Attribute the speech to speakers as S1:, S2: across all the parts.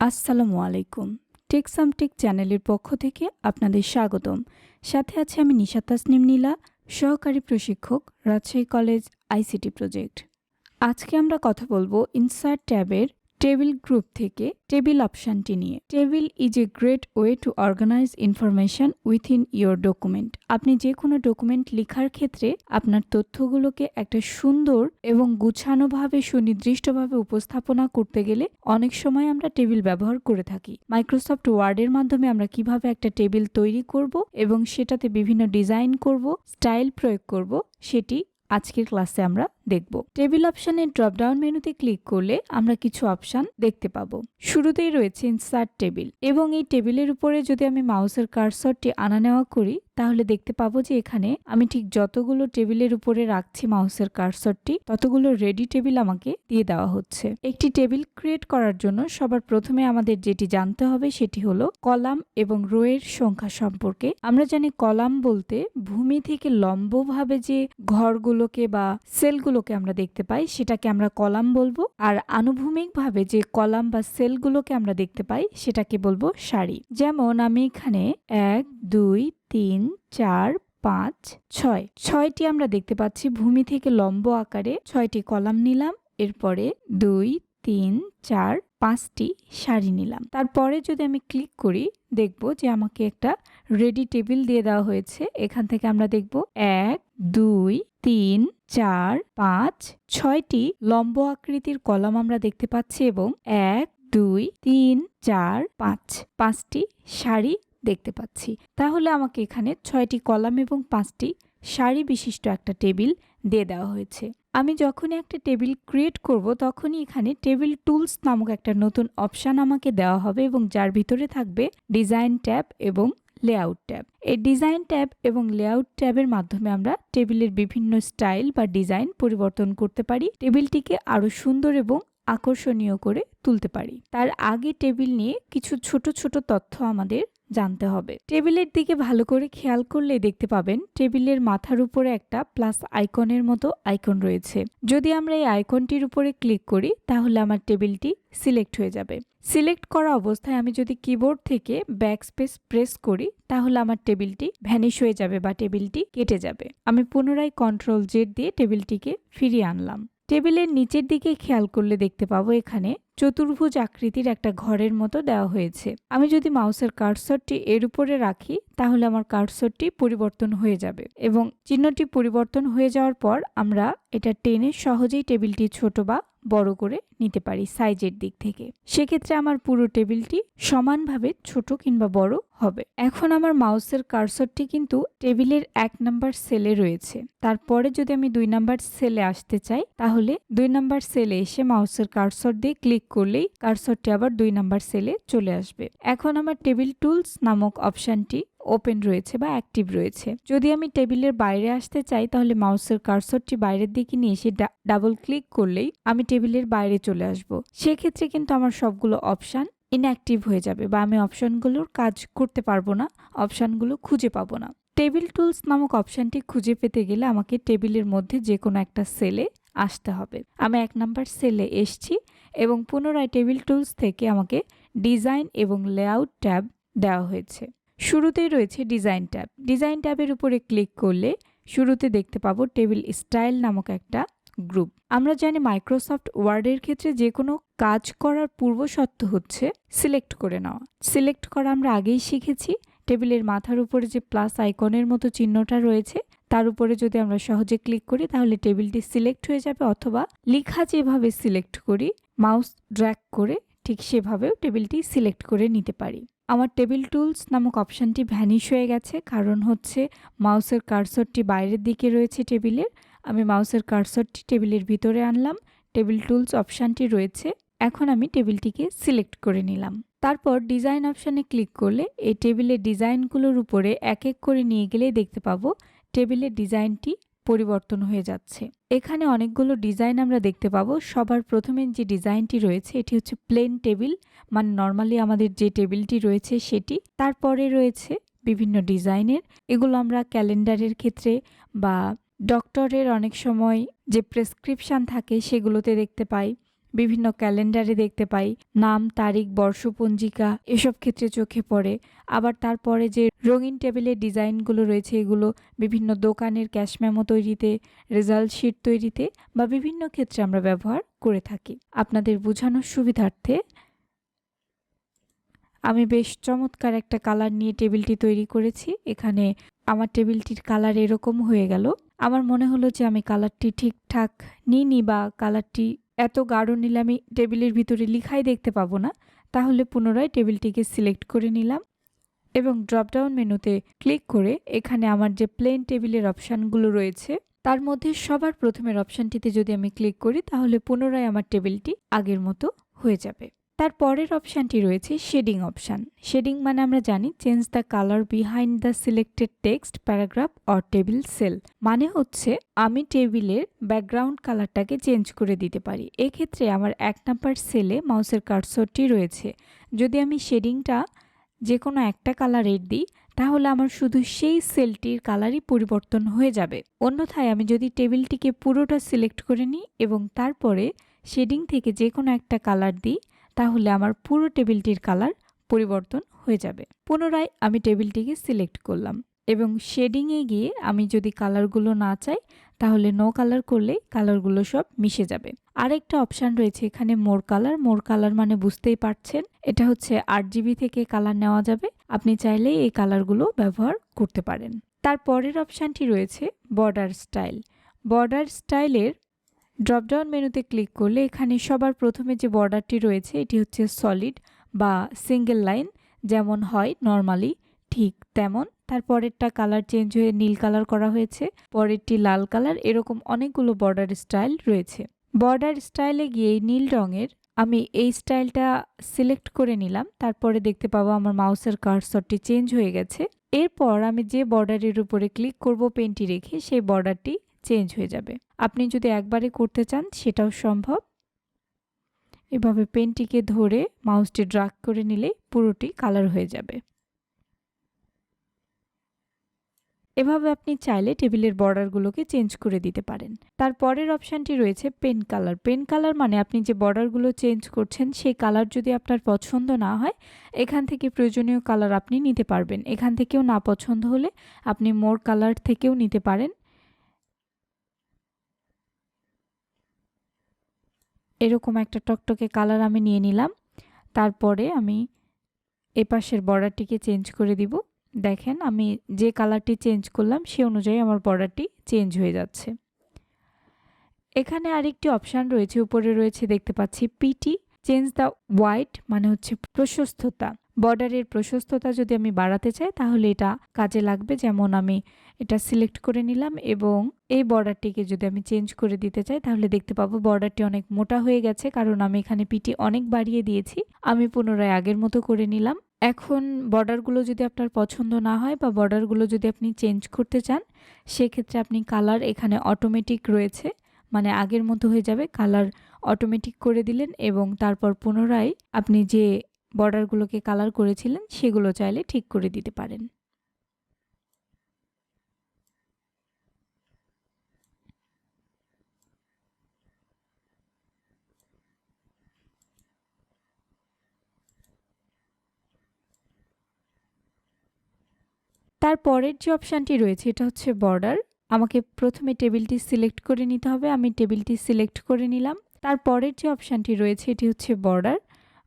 S1: আসসালামু আলাইকুম। টেক সামটেক চ্যানেলের পক্ষ থেকে আপনাদের স্বাগতম। সাথে আছে আমি নিশা তাসনিম নীলা, সহকারী প্রশিক্ষক, রাজশাহী কলেজ আইসিটি প্রজেক্ট। আজকে আমরা কথা বলবো ইনসার্ট ট্যাবের টেবিল গ্রুপ থেকে টেবিল অপশনটি নিয়ে। Table is a great way to organise information within your document. আপনি যে কোনো ডকুমেন্ট লেখার ক্ষেত্রে আপনার তথ্যগুলোকে একটা সুন্দর এবং গুছানোভাবে সুনির্দিষ্টভাবে উপস্থাপনা করতে গেলে অনেক সময় আমরা টেবিল ব্যবহার করে থাকি। মাইক্রোসফট ওয়ার্ডের মাধ্যমে আমরা কিভাবে একটা টেবিল তৈরি করব এবং সেটাতে বিভিন্ন ডিজাইন করব, স্টাইল প্রয়োগ করব, সেটি আজকের ক্লাসে আমরা দেখব। টেবিল অপশনের ড্রপডাউন মেনুতে ক্লিক করলে আমরা কিছু অপশন দেখতে পাবো। শুরুতেই রয়েছে ইনসার্ট টেবিল এবং এই টেবিলের উপরে যদি আমি মাউসের কার্সরটি আনা নেওয়া করি তাহলে দেখতে পাবো যে এখানে আমি ঠিক যতগুলো টেবিলের উপরে রাখছি মাউসের কার্সরটি ততগুলো রেডি টেবিল আমাকে দিয়ে দেওয়া হচ্ছে। একটি টেবিল ক্রিয়েট করার জন্য সবার প্রথমে আমাদের যেটি জানতে হবে সেটি হলো কলাম এবং রো এর সংখ্যা সম্পর্কে। আমরা জানি কলাম বলতে ভূমি থেকে লম্বভাবে যে ঘরগুলোকে বা সেলগুলোকে আমরা দেখতে পাই সেটাকে আমরা কলাম বলবো, আর আনুভূমিকভাবে যে কলাম বা সেলগুলোকে আমরা দেখতে পাই সেটাকে বলবো সারি। যেমন আমি এখানে 1 2 3 4 5 6 ছয়টি আমরা দেখতে পাচ্ছি ভূমি থেকে লম্ব আকারে 6টি কলাম নিলাম, এরপরে 2 3 4 5টি সারি নিলাম। তারপরে যদি আমি ক্লিক করি দেখব যে আমাকে একটা রেডি টেবিল দিয়ে দেওয়া হয়েছে। এখান থেকে আমরা দেখব 1 2 3 4 5 6টি লম্ব আকৃতির কলাম আমরা দেখতে পাচ্ছি এবং 1 2 3 4 5 5টি সারি দেখতে পাচ্ছি। তাহলে আমাকে এখানে 6টি কলাম এবং 5টি সারি বিশিষ্ট একটা টেবিল দিয়ে দেওয়া হয়েছে। আমি যখনই একটা টেবিল ক্রিয়েট করব তখনই এখানে টেবিল টুলস নামক একটা নতুন অপশন আমাকে দেওয়া হবে এবং যার ভিতরে থাকবে ডিজাইন ট্যাব এবং লেআউট ট্যাব। এই ডিজাইন ট্যাব এবং লেআউট ট্যাবের মাধ্যমে আমরা টেবিলের বিভিন্ন স্টাইল বা ডিজাইন পরিবর্তন করতে পারি, টেবিলটিকে আরো সুন্দর এবং আকর্ষণীয় করে তুলতে পারি। তার আগে টেবিল নিয়ে কিছু ছোট ছোট তথ্য আমাদের জানতে হবে। টেবিলের দিকে ভালো করে খেয়াল করলে দেখতে পাবেন টেবিলের মাথার উপরে একটা প্লাস আইকনের মতো আইকন রয়েছে। যদি আমরা এই আইকনটির উপরে ক্লিক করি তাহলে আমার টেবিলটি সিলেক্ট হয়ে যাবে। সিলেক্ট করা অবস্থায় আমি যদি কিবোর্ড থেকে ব্যাকস্পেস প্রেস করি তাহলে আমার টেবিলটি ভ্যানিশ হয়ে যাবে বা টেবিলটি কেটে যাবে। আমি পুনরায় কন্ট্রোল জেড দিয়ে টেবিলটিকে ফিরিয়ে আনলাম। টেবিলের নিচের দিকে খেয়াল করলে দেখতে পাবো এখানে চতুর্ভুজ আকৃতির একটা ঘরের মতো দেওয়া হয়েছে। আমি যদি মাউসের কার্সরটি এর উপরে রাখি তাহলে আমার কার্সরটি পরিবর্তন হয়ে যাবে এবং চিহ্নটি পরিবর্তন হয়ে যাওয়ার পর আমরা এটা টেনে সহজেই টেবিলটি ছোট বা বড় করে নিতে পারি সাইজের দিক থেকে। সেক্ষেত্রে আমার পুরো টেবিলটি সমানভাবে ছোট কিংবা বড় হবে। এখন আমার মাউসের কার্সরটি কিন্তু টেবিলের 1 নাম্বার সেলে রয়েছে। তারপরে যদি আমি 2 নাম্বার সেলে আসতে চাই তাহলে 2 নাম্বার সেলে এসে মাউসের কার্সর দিয়ে ক্লিক করলেই কার্সরটি আবার 2 নাম্বার সেলে চলে আসবে। এখন আমার টেবিল টুলস নামক অপশনটি ওপেন রয়েছে বা অ্যাক্টিভ রয়েছে। যদি আমি টেবিলের বাইরে আসতে চাই তাহলে মাউসের কার্সরটি বাইরের দিকে নিয়ে এসে ডাবল ক্লিক করলেই আমি টেবিলের বাইরে চলে আসব। সেক্ষেত্রে কিন্তু আমার সবগুলো অপশন ইনঅ্যাক্টিভ হয়ে যাবে বা আমি অপশনগুলোর কাজ করতে পারবো না, অপশনগুলো খুঁজে পাবো না। টেবিল টুলস নামক অপশনটি খুঁজে পেতে গেলে আমাকে টেবিলের মধ্যে যে কোনো একটা সেলে আসতে হবে। আমি 1 নাম্বার সেলে এসছি এবং পুনরায় টেবিল টুলস থেকে আমাকে ডিজাইন এবং লেআউট ট্যাব দেওয়া হয়েছে। শুরুতেই রয়েছে ডিজাইন ট্যাব। ডিজাইন ট্যাবের উপরে ক্লিক করলে শুরুতে দেখতে পাবো টেবিল স্টাইল নামক একটা গ্রুপ। আমরা জানি মাইক্রোসফট ওয়ার্ডের ক্ষেত্রে যে কোনো কাজ করার পূর্ব শর্ত হচ্ছে সিলেক্ট করে নেওয়া। সিলেক্ট করা আমরা আগেই শিখেছি। টেবিলের মাথার উপরে যে প্লাস আইকনের মতো চিহ্নটা রয়েছে তার উপরে যদি আমরা সহজে ক্লিক করি তাহলে টেবিলটি সিলেক্ট হয়ে যাবে, অথবা লেখা যেভাবে সিলেক্ট করি মাউস ড্র্যাগ করে ঠিক সেভাবেও টেবিলটি সিলেক্ট করে নিতে পারি। আমার টেবিল টুলস নামক অপশনটি ভ্যানিশ হয়ে গেছে, কারণ হচ্ছে মাউসের কার্সরটি বাইরের দিকে রয়েছে টেবিলের। আমি মাউসের কার্সরটি টেবিলের ভিতরে আনলাম, টেবিল টুলস অপশনটি রয়েছে। এখন আমি টেবিলটিকে সিলেক্ট করে নিলাম। তারপর ডিজাইন অপশনে ক্লিক করলে এই টেবিলের ডিজাইনগুলোর উপরে এক এক করে নিয়ে গেলেই দেখতে পাবো টেবিলের ডিজাইনটি পরিবর্তন হয়ে যাচ্ছে। এখানে অনেকগুলো ডিজাইন আমরা দেখতে পাবো। সবার প্রথমে যে ডিজাইনটি রয়েছে এটি হচ্ছে প্লেন টেবিল, মানে নর্মালি আমাদের যে টেবিলটি রয়েছে সেটি। তারপরে রয়েছে বিভিন্ন ডিজাইনের, এগুলো আমরা ক্যালেন্ডারের ক্ষেত্রে বা ডক্টরের অনেক সময় যে প্রেসক্রিপশন থাকে সেগুলোতে দেখতে পাই, বিভিন্ন ক্যালেন্ডারে দেখতে পাই, নাম, তারিখ, বর্ষপঞ্জিকা এসব ক্ষেত্রে চোখে পড়ে। আবার তারপরে যে রঙিন টেবিলের ডিজাইনগুলো রয়েছে এগুলো বিভিন্ন দোকানের ক্যাশ মেমো তৈরিতে, রেজাল্ট শিট তৈরিতে বা বিভিন্ন ক্ষেত্রে আমরা ব্যবহার করে থাকি। আপনাদের বোঝানোর সুবিধার্থে আমি বেশ চমৎকার একটা কালার নিয়ে টেবিলটি তৈরি করেছি। এখানে আমার টেবিলটির কালার এরকম হয়ে গেল। আমার মনে হলো যে আমি কালারটি ঠিকঠাক নিইনি বা কালারটি এত গাঢ় নিলে আমি টেবিলের ভিতরে লিখাই দেখতে পাবো না। তাহলে পুনরায় টেবিলটিকে সিলেক্ট করে নিলাম এবং ড্রপডাউন মেনুতে ক্লিক করে এখানে আমার যে প্লেন টেবিলের অপশানগুলো রয়েছে তার মধ্যে সবার প্রথমের অপশানটিতে যদি আমি ক্লিক করি তাহলে পুনরায় আমার টেবিলটি আগের মতো হয়ে যাবে। তার পরের অপশানটি রয়েছে শেডিং অপশান। শেডিং মানে আমরা জানি change the colour behind the selected text, paragraph or table sell. মানে হচ্ছে আমি টেবিলের ব্যাকগ্রাউন্ড কালারটাকে চেঞ্জ করে দিতে পারি। এক্ষেত্রে আমার 1 নাম্বার সেলে মাউসের কার্সরটি রয়েছে। যদি আমি শেডিংটা যে কোনো একটা কালারের দিই তাহলে আমার শুধু সেই সেলটির কালারই পরিবর্তন হয়ে যাবে। অন্যথায় আমি যদি টেবিলটিকে পুরোটা সিলেক্ট করে নিই এবং তারপরে শেডিং থেকে যে কোনো একটা কালার দিই তাহলে আমার পুরো টেবিলটির কালার পরিবর্তন হয়ে যাবে। পুনরায় আমি টেবিলটিকে সিলেক্ট করলাম এবং শেডিংয়ে গিয়ে আমি যদি কালারগুলো না চাই তাহলে নো কালার করলে কালারগুলো সব মিশে যাবে। আরেকটা অপশান রয়েছে এখানে মোর কালার। মোর কালার মানে বুঝতেই পারছেন এটা হচ্ছে 8GB থেকে কালার নেওয়া যাবে। আপনি চাইলে এই কালারগুলো ব্যবহার করতে পারেন। তার পরের অপশানটি রয়েছে বর্ডার স্টাইল। বর্ডার স্টাইলের ড্রপডাউন মেনুতে ক্লিক করলে এখানে সবার প্রথমে যে বর্ডারটি রয়েছে এটি হচ্ছে সলিড বা সিঙ্গেল লাইন, যেমন হয় নর্মালি ঠিক তেমন। তারপরেরটা কালার চেঞ্জ হয়ে নীল কালার করা হয়েছে, পরেরটি লাল কালার, এরকম অনেকগুলো বর্ডার স্টাইল রয়েছে। বর্ডার স্টাইলে গিয়ে নীল রঙের আমি এই স্টাইলটা সিলেক্ট করে নিলাম। তারপরে দেখতে পাবো আমার মাউসের কার্সরটি চেঞ্জ হয়ে গেছে। এরপর আমি যে বর্ডারের উপরে ক্লিক করব পেনটি রেখে সেই বর্ডারটি চেঞ্জ হয়ে যাবে। আপনি যদি একবারে করতে চান সেটাও সম্ভব। এভাবে পেনটিকে ধরে মাউসটি ড্র্যাগ করে নিলে পুরোটি কালার হয়ে যাবে। এভাবে আপনি চাইলে টেবিলের বর্ডারগুলোকে চেঞ্জ করে দিতে পারেন। তার পরের অপশানটি রয়েছে পেন কালার। পেন কালার মানে আপনি যে বর্ডারগুলো চেঞ্জ করছেন সেই কালার যদি আপনার পছন্দ না হয় এখান থেকে প্রয়োজনীয় কালার আপনি নিতে পারবেন। এখান থেকেও না পছন্দ হলে আপনি মোর কালার থেকেও নিতে পারেন। এরকম একটা টকটকে কালার আমি নিয়ে নিলাম। তারপরে আমি এপাশের বর্ডারটিকে চেঞ্জ করে দিব। দেখেন আমি যে কালারটি চেঞ্জ করলাম সে অনুযায়ী আমার বর্ডারটি চেঞ্জ হয়ে যাচ্ছে। এখানে আরেকটি অপশান রয়েছে, উপরে রয়েছে দেখতে পাচ্ছি পিটি, চেঞ্জ দ্য ওয়াইড মানে হচ্ছে প্রশস্ততা। বর্ডারের প্রশস্ততা যদি আমি বাড়াতে চাই তাহলে এটা কাজে লাগবে। যেমন আমি এটা সিলেক্ট করে নিলাম এবং এই বর্ডারটিকে যদি আমি চেঞ্জ করে দিতে চাই তাহলে দেখতে পাবো বর্ডারটি অনেক মোটা হয়ে গেছে, কারণ আমি এখানে পিটি অনেক বাড়িয়ে দিয়েছি। আমি পুনরায় আগের মতো করে নিলাম। এখন বর্ডারগুলো যদি আপনার পছন্দ না হয় বা বর্ডারগুলো যদি আপনি চেঞ্জ করতে চান সেক্ষেত্রে আপনি কালার এখানে অটোমেটিক রয়েছে, মানে আগের মতো হয়ে যাবে। কালার অটোমেটিক করে দিলেন এবং তারপর পুনরায় আপনি যে বর্ডারগুলোকে কালার করেছিলেন সেগুলো চাইলে ঠিক করে দিতে পারেন। তার পরের যে অপশানটি রয়েছে এটা হচ্ছে বর্ডার। আমাকে প্রথমে টেবিলটি সিলেক্ট করে নিতে হবে। আমি টেবিলটি সিলেক্ট করে নিলাম। তার পরের যে অপশানটি রয়েছে এটি হচ্ছে border.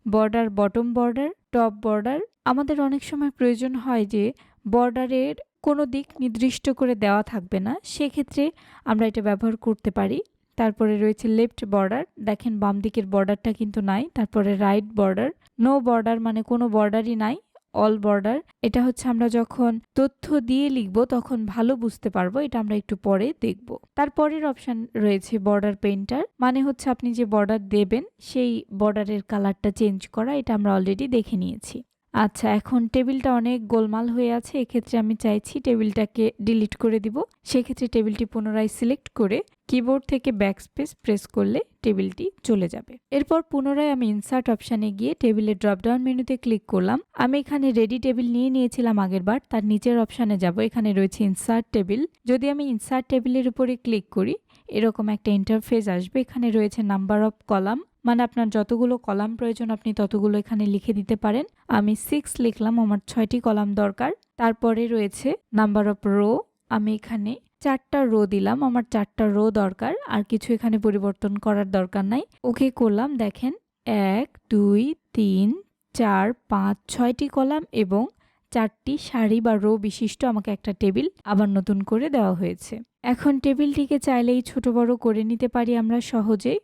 S1: Border, bottom border, top border. আমাদের অনেক সময় প্রয়োজন হয় যে বর্ডারের কোনো দিক নির্দিষ্ট করে দেওয়া থাকবে না, সেক্ষেত্রে আমরা এটা ব্যবহার করতে পারি। তারপরে রয়েছে লেফট বর্ডার, দেখেন বাম দিকের বর্ডারটা কিন্তু নাই। তারপরে রাইট বর্ডার, নো বর্ডার মানে কোনো বর্ডারই নাই, অল বর্ডার। এটা হচ্ছে আমরা যখন তথ্য দিয়ে লিখব তখন ভালো বুঝতে পারবো, এটা আমরা একটু পরে দেখব। তারপরের অপশান রয়েছে বর্ডার পেইন্টার, মানে হচ্ছে আপনি যে বর্ডার দেবেন সেই বর্ডারের কালারটা চেঞ্জ করা, এটা আমরা অলরেডি দেখে নিয়েছি। আচ্ছা, এখন টেবিলটা অনেক গোলমাল হয়ে আছে, এক্ষেত্রে আমি চাইছি টেবিলটাকে ডিলিট করে দিব। সেক্ষেত্রে টেবিলটি পুনরায় সিলেক্ট করে কিবোর্ড থেকে ব্যাকস্পেস প্রেস করলে টেবিলটি চলে যাবে। এরপর পুনরায় আমি ইনসার্ট অপশানে গিয়ে টেবিলের ড্রপডাউন মেনুতে ক্লিক করলাম। আমি এখানে রেডি টেবিল নিয়ে নিয়েছিলাম আগেরবার, তার নিচের অপশানে যাব। এখানে রয়েছে ইনসার্ট টেবিল। যদি আমি ইনসার্ট টেবিলের উপরে ক্লিক করি এরকম একটা ইন্টারফেস আসবে। এখানে রয়েছে নাম্বার অফ কলাম, মানে আপনার যতগুলো কলাম প্রয়োজন আপনি ততগুলো এখানে লিখে দিতে পারেন। আমি 6 লিখলাম, আমার 6টি কলাম দরকার। তারপরে রয়েছে নাম্বার অফ রো, আমি এখানে 4টা রো দিলাম, আমার 4টা রো দরকার, আর কিছু এখানে পরিবর্তন করার দরকার নাই। ওকে করলাম। দেখেন 1 2 3 4 5 6টি কলাম এবং 4টি সারি বা রো বিশিষ্ট আমাকে একটা টেবিল আবার নতুন করে দেওয়া হয়েছে। এখন টেবিলটিকে চাইলেই ছোট বড় করে নিতে পারি আমরা সহজেই।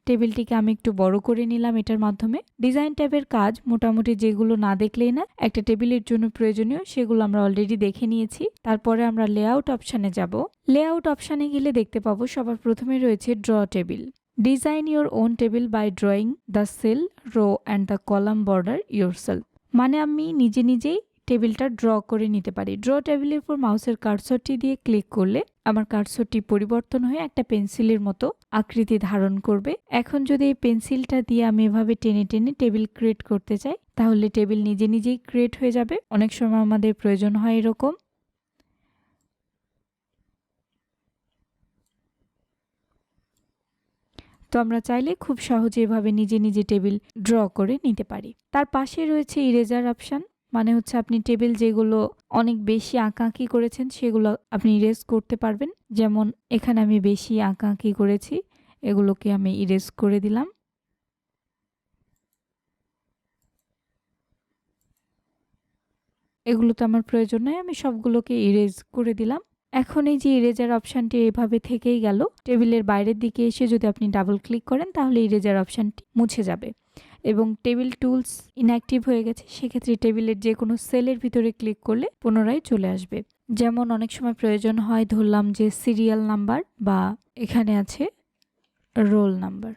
S1: টেবিলটিকে আমি একটু বড় করে নিলাম এটার মাধ্যমে। ডিজাইন ট্যাবের কাজ মোটামুটি যেগুলো না দেখলেই না একটা টেবিলের জন্য প্রয়োজনীয় সেগুলো আমরা অলরেডি দেখে নিয়েছি। তারপরে আমরা লেআউট অপশানে যাব। লেআউট অপশানে গেলে দেখতে পাবো সবার প্রথমে রয়েছে draw table. Design your own table by drawing the cell, row and the column border yourself. মানে আমি নিজেই টেবিলটা ড্র করে নিতে পারি। ড্র টেবিলের উপর মাউসের কার্সরটি দিয়ে ক্লিক করলে আমার কার্সরটি পরিবর্তন হয়ে একটা পেন্সিলের মতো আকৃতি ধারণ করবে। এখন যদি এই পেন্সিলটা দিয়ে আমি এভাবে টেনে টেবিল ক্রিয়েট করতে চাই তাহলে টেবিল নিজেই ক্রিয়েট হয়ে যাবে। অনেক সময় আমাদের প্রয়োজন হয় এরকম। তো আমরা চাইলে খুব সহজে এভাবে নিজে টেবিল ড্র করে নিতে পারি। তার পাশে রয়েছে ইরেজার অপশান, মানে হচ্ছে আপনি টেবিল যেগুলো অনেক বেশি আঁকাআঁকি করেছেন সেগুলো আপনি ইরেজ করতে পারবেন। যেমন এখানে আমি বেশি আঁকাআঁকি করেছি, এগুলোকে আমি ইরেজ করে দিলাম। এগুলো তো আমার প্রয়োজন নয়, আমি সবগুলোকে ইরেজ করে দিলাম। এখন এই যে ইরেজার অপশানটি এভাবে থেকেই গেল। টেবিলের বাইরের দিকে এসে যদি আপনি ডাবল ক্লিক করেন তাহলে ইরেজার অপশানটি মুছে যাবে এবং টেবিল টুলস ইনঅ্যাক্টিভ হয়ে গেছে। সেক্ষেত্রে টেবিলের যে কোনো সেলের ভিতরে ক্লিক করলে পুনরায় চলে আসবে। যেমন অনেক সময় প্রয়োজন হয়, ধরলাম যে সিরিয়াল নাম্বার বা এখানে আছে রোল নাম্বার,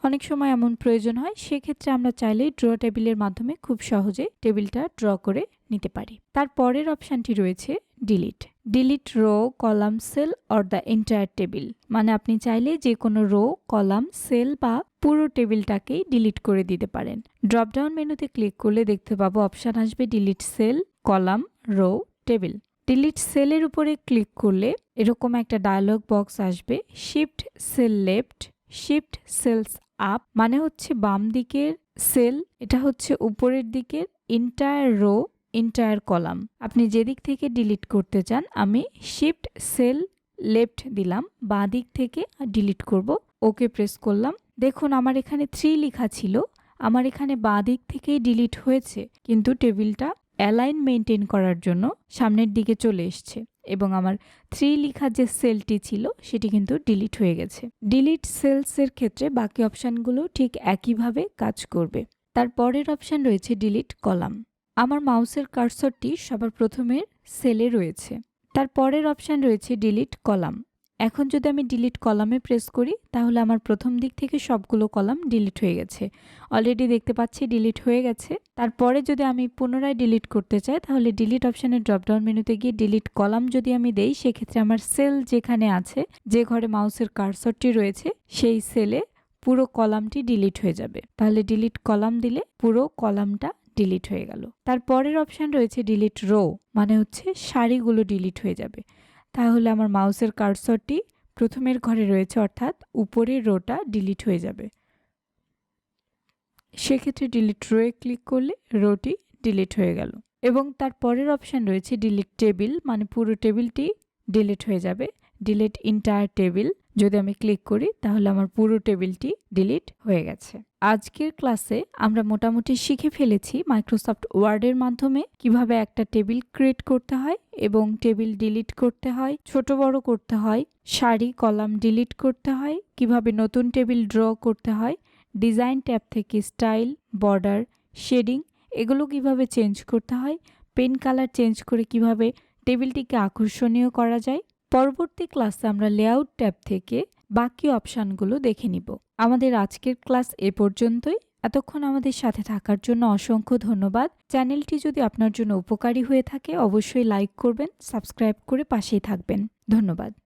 S1: অনেক সময় এমন প্রয়োজন হয়, সেক্ষেত্রে আমরা চাইলেই ড্র টেবিলের মাধ্যমে খুব সহজে টেবিলটা ড্র করে নিতে পারি। তার পরের অপশানটি রয়েছে delete. Delete row, column, cell or the entire table. মানে আপনি চাইলে যে কোনো রো, কলাম, সেল বা পুরো টেবিলটাকেই ডিলিট করে দিতে পারেন। ড্রপডাউন মেনুতে ক্লিক করলে দেখতে পাবো অপশান আসবে delete cell, column, row, table. Delete সেলের উপরে ক্লিক করলে এরকম একটা ডায়লগ বক্স আসবে, shift cell left, shift cells up, মানে হচ্ছে বাম দিকের সেল, এটা হচ্ছে উপরের দিকের, এন্টায়ার রো, এন্টায়ার কলাম। আপনি যেদিক থেকে ডিলিট করতে চান, আমি শিফট সেল লেফট দিলাম, বাঁ দিক থেকে ডিলিট করব। ওকে প্রেস করলাম। দেখুন আমার এখানে 3 লেখা ছিল, আমার এখানে বাঁ দিক থেকেই ডিলিট হয়েছে, কিন্তু টেবিলটা অ্যালাইন মেনটেন করার জন্য সামনের দিকে চলে এসছে এবং আমার 3 লেখা যে সেলটি ছিল সেটি কিন্তু ডিলিট হয়ে গেছে। ডিলিট সেলসের ক্ষেত্রে বাকি অপশানগুলো ঠিক একইভাবে কাজ করবে। তার পরের অপশান রয়েছে ডিলিট কলাম। আমার মাউসের কার্সরটি সবার প্রথমের সেলে রয়েছে। তার পরের অপশান রয়েছে ডিলিট কলাম। এখন যদি আমি ডিলিট কলামে প্রেস করি তাহলে আমার প্রথম দিক থেকে সবগুলো কলাম ডিলিট হয়ে গেছে। অলরেডি দেখতে পাচ্ছি ডিলিট হয়ে গেছে। তারপরে যদি আমি পুনরায় ডিলিট করতে চাই তাহলে ডিলিট অপশানের ড্রপডাউন মেনুতে গিয়ে ডিলিট কলাম যদি আমি দেই, সেক্ষেত্রে আমার সেল যেখানে আছে, যে ঘরে মাউসের কার্সরটি রয়েছে, সেই সেলে পুরো কলামটি ডিলিট হয়ে যাবে। তাহলে ডিলিট কলাম দিলে পুরো কলামটা ডিলিট হয়ে গেল। তার পরের অপশান রয়েছে ডিলিট রো, মানে হচ্ছে সারিগুলো ডিলিট হয়ে যাবে। তাহলে আমার মাউসের কার্সরটি প্রথমের ঘরে রয়েছে, অর্থাৎ উপরের রোটা ডিলিট হয়ে যাবে। সেক্ষেত্রে ডিলিট রোয়ে ক্লিক করলে রোটি ডিলিট হয়ে গেল। এবং তার পরের অপশান রয়েছে ডিলিট টেবিল, মানে পুরো টেবিলটি ডিলিট হয়ে যাবে। ডিলিট এন্টায়ার টেবিল যদি আমি ক্লিক করি তাহলে আমার পুরো টেবিলটি ডিলিট হয়ে গেছে। আজকের ক্লাসে আমরা মোটামুটি শিখে ফেলেছি মাইক্রোসফট ওয়ার্ডের মাধ্যমে কিভাবে একটা টেবিল ক্রিয়েট করতে হয় এবং টেবিল ডিলিট করতে হয়, ছোট বড় করতে হয়, সারি কলাম ডিলিট করতে হয়, কিভাবে নতুন টেবিল ড্র করতে হয়, ডিজাইন ট্যাব থেকে স্টাইল, বর্ডার, শেডিং এগুলো কিভাবে চেঞ্জ করতে হয়, পেন কালার চেঞ্জ করে কিভাবে টেবিলটিকে আকর্ষণীয় করা যায়। পরবর্তী ক্লাসে আমরা লেআউট ট্যাব থেকে বাকি অপশানগুলো দেখে নিব। আমাদের আজকের ক্লাস এ পর্যন্তই। এতক্ষণ আমাদের সাথে থাকার জন্য অসংখ্য ধন্যবাদ। চ্যানেলটি যদি আপনার জন্য উপকারী হয়ে থাকে অবশ্যই লাইক করবেন, সাবস্ক্রাইব করে পাশেই থাকবেন। ধন্যবাদ।